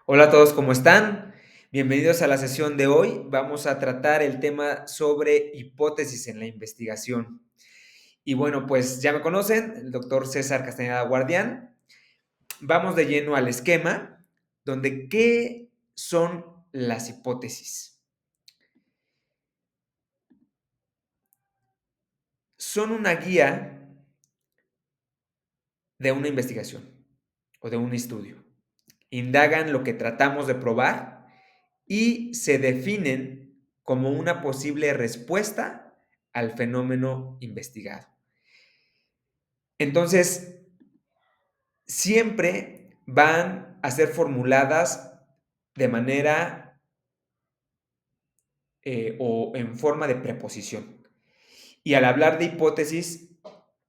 Hola a todos, ¿cómo están? Bienvenidos a la sesión de hoy. Vamos a tratar el tema sobre hipótesis en la investigación. Y bueno, pues ya me conocen, el doctor César Castañeda Guardián. Vamos de lleno al esquema, donde ¿qué son las hipótesis? Son una guía de una investigación o de un estudio. Indagan lo que tratamos de probar y se definen como una posible respuesta al fenómeno investigado. Entonces, siempre van a ser formuladas de manera o en forma de preposición. Y al hablar de hipótesis,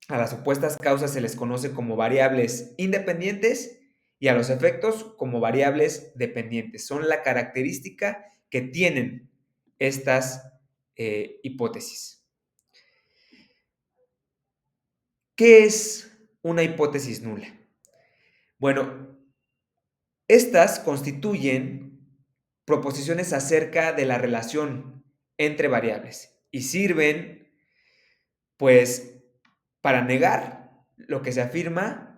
a las supuestas causas se les conoce como variables independientes y a los efectos como variables dependientes. Son la característica que tienen estas hipótesis. ¿Qué es una hipótesis nula? Bueno, estas constituyen proposiciones acerca de la relación entre variables y sirven, pues, para negar lo que se afirma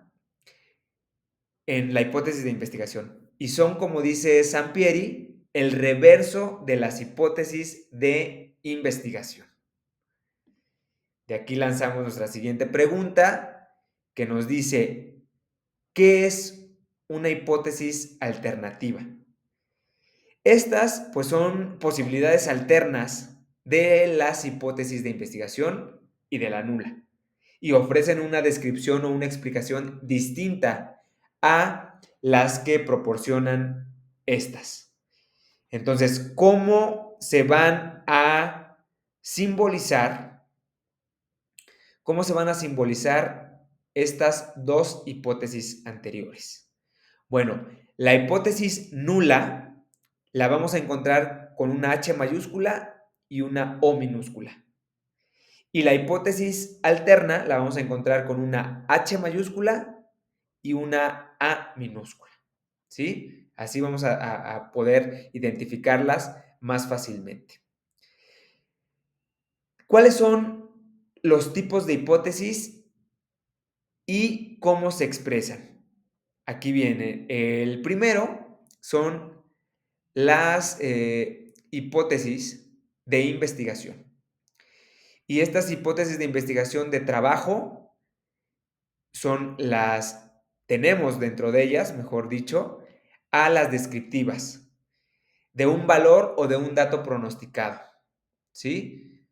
en la hipótesis de investigación. Y son, como dice Sampieri, el reverso de las hipótesis de investigación. De aquí lanzamos nuestra siguiente pregunta, que nos dice, ¿qué es una hipótesis alternativa? Estas, pues, son posibilidades alternas de las hipótesis de investigación y de la nula, y ofrecen una descripción o una explicación distinta a las que proporcionan estas. Entonces, ¿cómo se van a simbolizar? ¿Cómo se van a simbolizar estas dos hipótesis anteriores? Bueno, la hipótesis nula la vamos a encontrar con una H mayúscula y una O minúscula. Y la hipótesis alterna la vamos a encontrar con una H mayúscula y una A minúscula. ¿Sí? Así vamos a poder identificarlas más fácilmente. ¿Cuáles son los tipos de hipótesis y cómo se expresan? Aquí viene. El primero son las hipótesis de investigación. Y estas hipótesis de investigación de trabajo son tenemos dentro de ellas, mejor dicho, a las descriptivas, de un valor o de un dato pronosticado, ¿sí?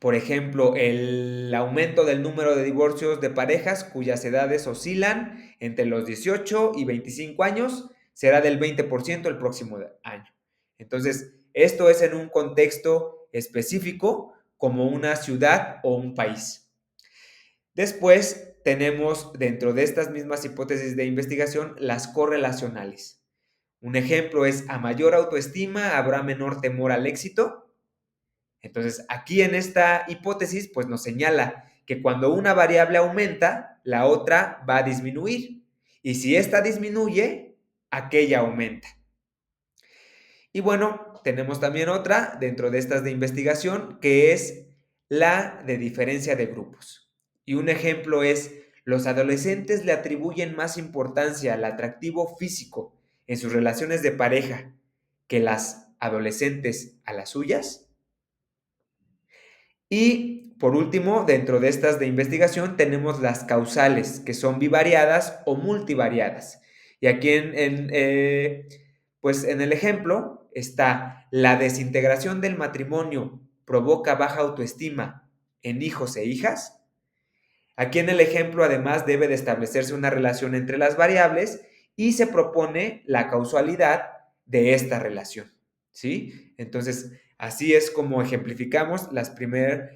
Por ejemplo, el aumento del número de divorcios de parejas cuyas edades oscilan entre los 18 y 25 años será del 20% el próximo año. Entonces, esto es en un contexto específico como una ciudad o un país. Después tenemos dentro de estas mismas hipótesis de investigación las correlacionales. Un ejemplo es: a mayor autoestima habrá menor temor al éxito. Entonces, aquí en esta hipótesis, pues nos señala que cuando una variable aumenta, la otra va a disminuir. Y si esta disminuye, aquella aumenta. Y bueno, tenemos también otra dentro de estas de investigación, que es la de diferencia de grupos. Y un ejemplo es: los adolescentes le atribuyen más importancia al atractivo físico en sus relaciones de pareja que las adolescentes a las suyas. Y por último, dentro de estas de investigación tenemos las causales, que son bivariadas o multivariadas. Y aquí pues en el ejemplo está: la desintegración del matrimonio provoca baja autoestima en hijos e hijas. Aquí en el ejemplo, además, debe de establecerse una relación entre las variables y se propone la causalidad de esta relación, ¿sí? Entonces, así es como ejemplificamos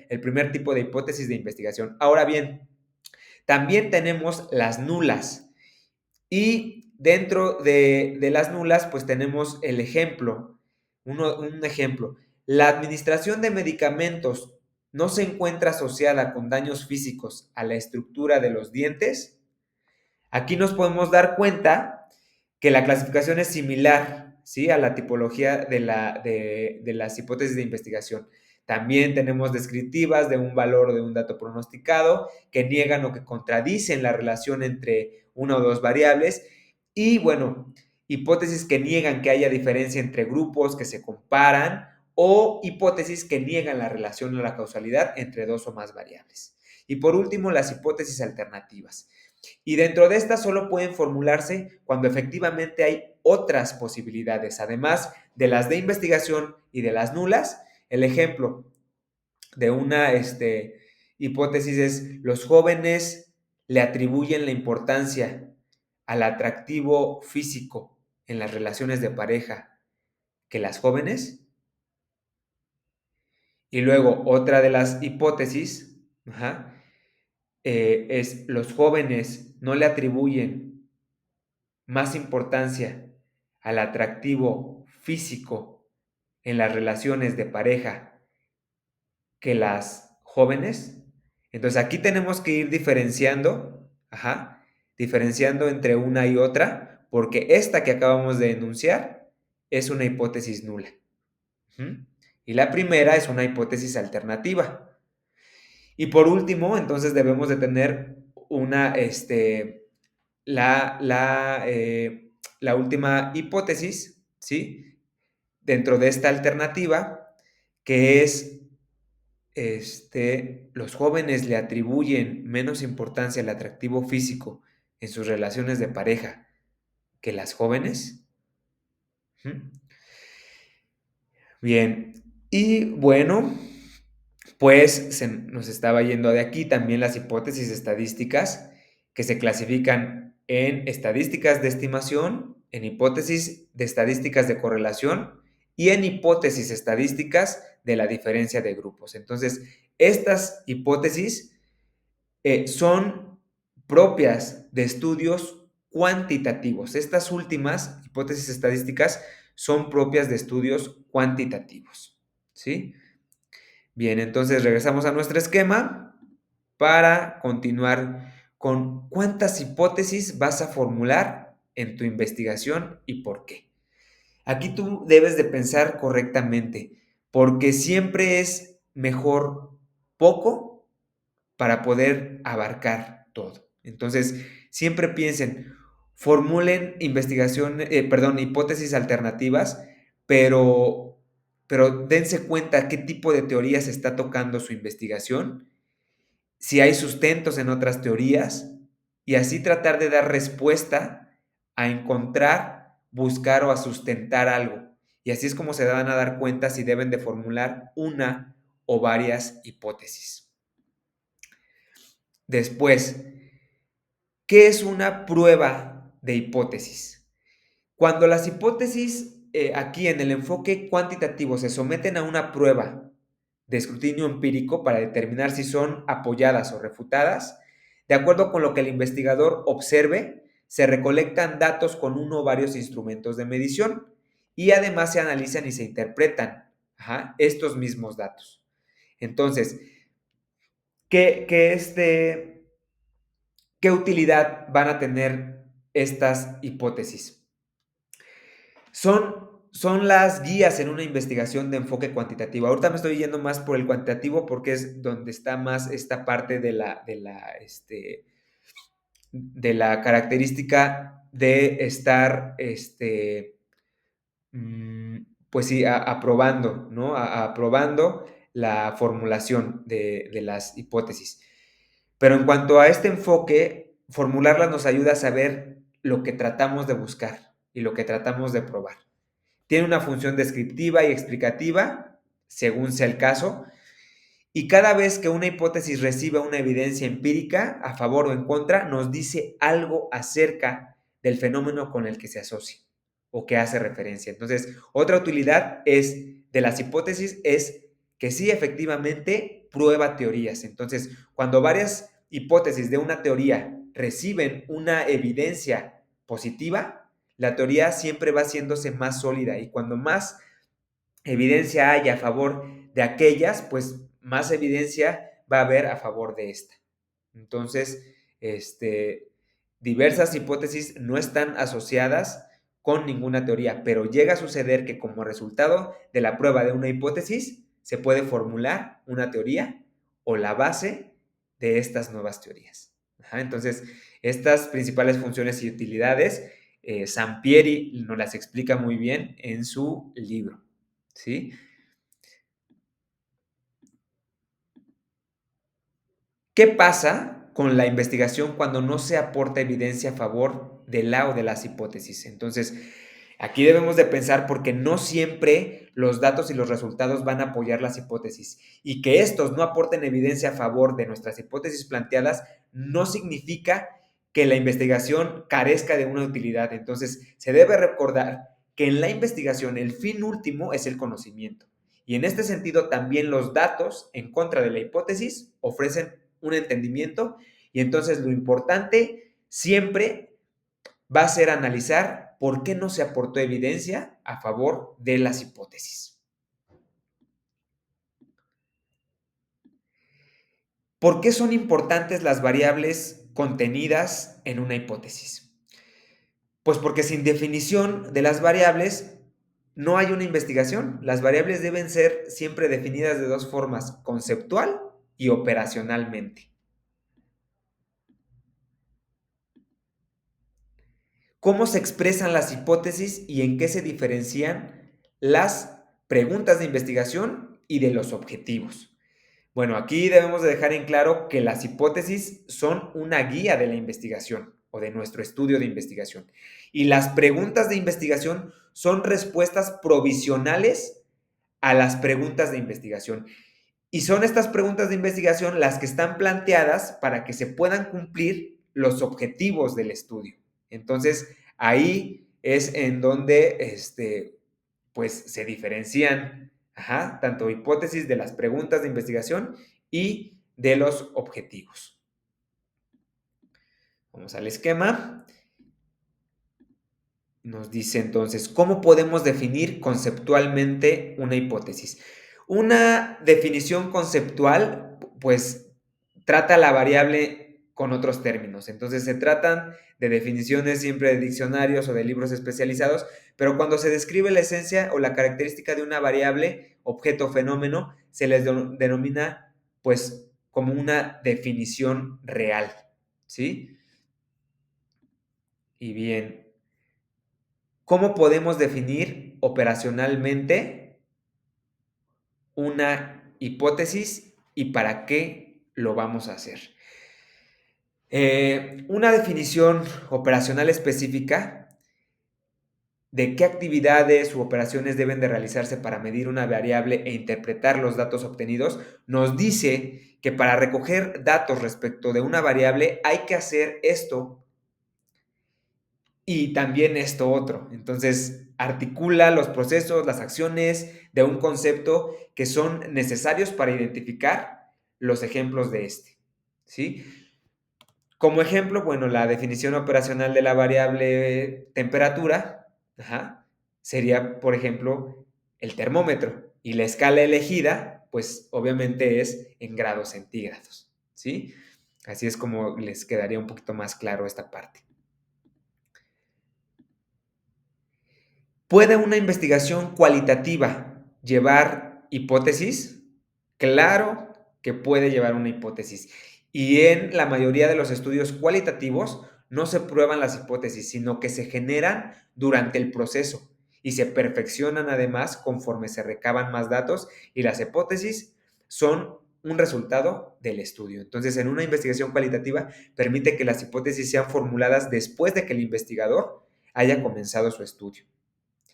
el primer tipo de hipótesis de investigación. Ahora bien, también tenemos las nulas y dentro de las nulas, pues tenemos el ejemplo, un ejemplo. La administración de medicamentos no se encuentra asociada con daños físicos a la estructura de los dientes. Aquí nos podemos dar cuenta que la clasificación es similar, ¿sí?, a la tipología de las hipótesis de investigación. También tenemos descriptivas de un valor o de un dato pronosticado que niegan o que contradicen la relación entre una o dos variables y, bueno, hipótesis que niegan que haya diferencia entre grupos que se comparan o hipótesis que niegan la relación o la causalidad entre dos o más variables. Y por último, las hipótesis alternativas. Y dentro de estas solo pueden formularse cuando efectivamente hay otras posibilidades, además de las de investigación y de las nulas. El ejemplo de una hipótesis es: los jóvenes le atribuyen la importancia al atractivo físico en las relaciones de pareja que las jóvenes. Y luego otra de las hipótesis, es: los jóvenes no le atribuyen más importancia al atractivo físico en las relaciones de pareja que las jóvenes. Entonces aquí tenemos que ir diferenciando, diferenciando entre una y otra, porque esta que acabamos de enunciar es una hipótesis nula. Y la primera es una hipótesis alternativa. Y por último, entonces debemos de tener la última hipótesis, ¿sí?, dentro de esta alternativa, que es, los jóvenes le atribuyen menos importancia al atractivo físico en sus relaciones de pareja que las jóvenes. Bien, y bueno, pues se nos estaba yendo de aquí también las hipótesis estadísticas, que se clasifican en estadísticas de estimación, en hipótesis de estadísticas de correlación y en hipótesis estadísticas de la diferencia de grupos. Entonces, estas hipótesis son propias de estudios cuantitativos. Estas últimas hipótesis estadísticas son propias de estudios cuantitativos, ¿sí? Bien, entonces regresamos a nuestro esquema para continuar con cuántas hipótesis vas a formular en tu investigación y por qué. Aquí tú debes de pensar correctamente, porque siempre es mejor poco para poder abarcar todo. Entonces, siempre piensen, formulen hipótesis alternativas, pero, pero dense cuenta qué tipo de teorías está tocando su investigación, si hay sustentos en otras teorías, y así tratar de dar respuesta a encontrar, buscar o a sustentar algo. Y así es como se van a dar cuenta si deben de formular una o varias hipótesis. Después, ¿qué es una prueba de hipótesis? Cuando las hipótesis, aquí en el enfoque cuantitativo, se someten a una prueba de escrutinio empírico para determinar si son apoyadas o refutadas, de acuerdo con lo que el investigador observe, se recolectan datos con uno o varios instrumentos de medición y además se analizan y se interpretan estos mismos datos. Entonces, ¿qué utilidad van a tener estas hipótesis? Son las guías en una investigación de enfoque cuantitativo. Ahorita me estoy yendo más por el cuantitativo porque es donde está más esta parte de la característica de estar, pues sí, aprobando, ¿no? Aprobando la formulación de las hipótesis. Pero en cuanto a este enfoque, formularlas nos ayuda a saber lo que tratamos de buscar y lo que tratamos de probar. Tiene una función descriptiva y explicativa, según sea el caso, y cada vez que una hipótesis recibe una evidencia empírica, a favor o en contra, nos dice algo acerca del fenómeno con el que se asocia o que hace referencia. Entonces, otra utilidad de las hipótesis es que sí, efectivamente, prueba teorías. Entonces, cuando varias hipótesis de una teoría reciben una evidencia positiva, la teoría siempre va haciéndose más sólida y cuando más evidencia haya a favor de aquellas, pues más evidencia va a haber a favor de esta. Entonces, diversas hipótesis no están asociadas con ninguna teoría, pero llega a suceder que como resultado de la prueba de una hipótesis se puede formular una teoría o la base de estas nuevas teorías. Ajá, entonces, estas principales funciones y utilidades, Sampieri nos las explica muy bien en su libro, ¿sí? ¿Qué pasa con la investigación cuando no se aporta evidencia a favor de la o de las hipótesis? Entonces, aquí debemos de pensar porque no siempre los datos y los resultados van a apoyar las hipótesis y que estos no aporten evidencia a favor de nuestras hipótesis planteadas no significa que la investigación carezca de una utilidad. Entonces, se debe recordar que en la investigación el fin último es el conocimiento. Y en este sentido, también los datos en contra de la hipótesis ofrecen un entendimiento y entonces lo importante siempre va a ser analizar por qué no se aportó evidencia a favor de las hipótesis. ¿Por qué son importantes las variables contenidas en una hipótesis? Pues porque sin definición de las variables no hay una investigación. Las variables deben ser siempre definidas de dos formas, conceptual y operacionalmente. ¿Cómo se expresan las hipótesis y en qué se diferencian las preguntas de investigación y de los objetivos? Bueno, aquí debemos de dejar en claro que las hipótesis son una guía de la investigación o de nuestro estudio de investigación. Y las preguntas de investigación son respuestas provisionales a las preguntas de investigación. Y son estas preguntas de investigación las que están planteadas para que se puedan cumplir los objetivos del estudio. Entonces, ahí es en donde pues, se diferencian tanto hipótesis de las preguntas de investigación y de los objetivos. Vamos al esquema. Nos dice entonces, ¿cómo podemos definir conceptualmente una hipótesis? Una definición conceptual, pues, trata la variable con otros términos. Entonces, se tratan de definiciones siempre de diccionarios o de libros especializados, pero cuando se describe la esencia o la característica de una variable, objeto o fenómeno, se les denomina, pues, como una definición real, ¿sí? Y bien, ¿cómo podemos definir operacionalmente una hipótesis y para qué lo vamos a hacer? Una definición operacional específica de qué actividades u operaciones deben de realizarse para medir una variable e interpretar los datos obtenidos, nos dice que para recoger datos respecto de una variable hay que hacer esto y también esto otro. Entonces, articula los procesos, las acciones de un concepto que son necesarios para identificar los ejemplos de este, ¿sí? Como ejemplo, bueno, la definición operacional de la variable temperatura, sería, por ejemplo, el termómetro. Y la escala elegida, pues obviamente es en grados centígrados, ¿sí? Así es como les quedaría un poquito más claro esta parte. ¿Puede una investigación cualitativa llevar hipótesis? Claro que puede llevar una hipótesis. Y en la mayoría de los estudios cualitativos no se prueban las hipótesis, sino que se generan durante el proceso y se perfeccionan además conforme se recaban más datos y las hipótesis son un resultado del estudio. Entonces, en una investigación cualitativa permite que las hipótesis sean formuladas después de que el investigador haya comenzado su estudio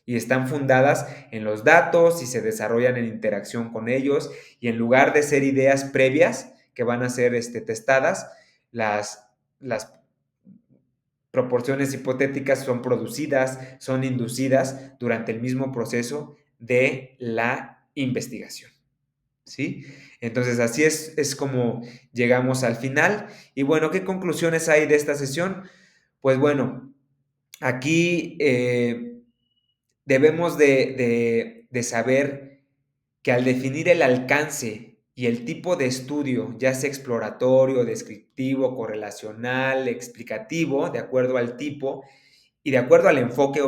y están fundadas en los datos y se desarrollan en interacción con ellos y en lugar de ser ideas previas que van a ser testadas, las proporciones hipotéticas son producidas, son inducidas durante el mismo proceso de la investigación, ¿sí? Entonces, así es como llegamos al final. Y bueno, ¿qué conclusiones hay de esta sesión? Pues bueno, aquí debemos de saber que al definir el alcance y el tipo de estudio, ya sea exploratorio, descriptivo, correlacional, explicativo, de acuerdo al tipo y de acuerdo al enfoque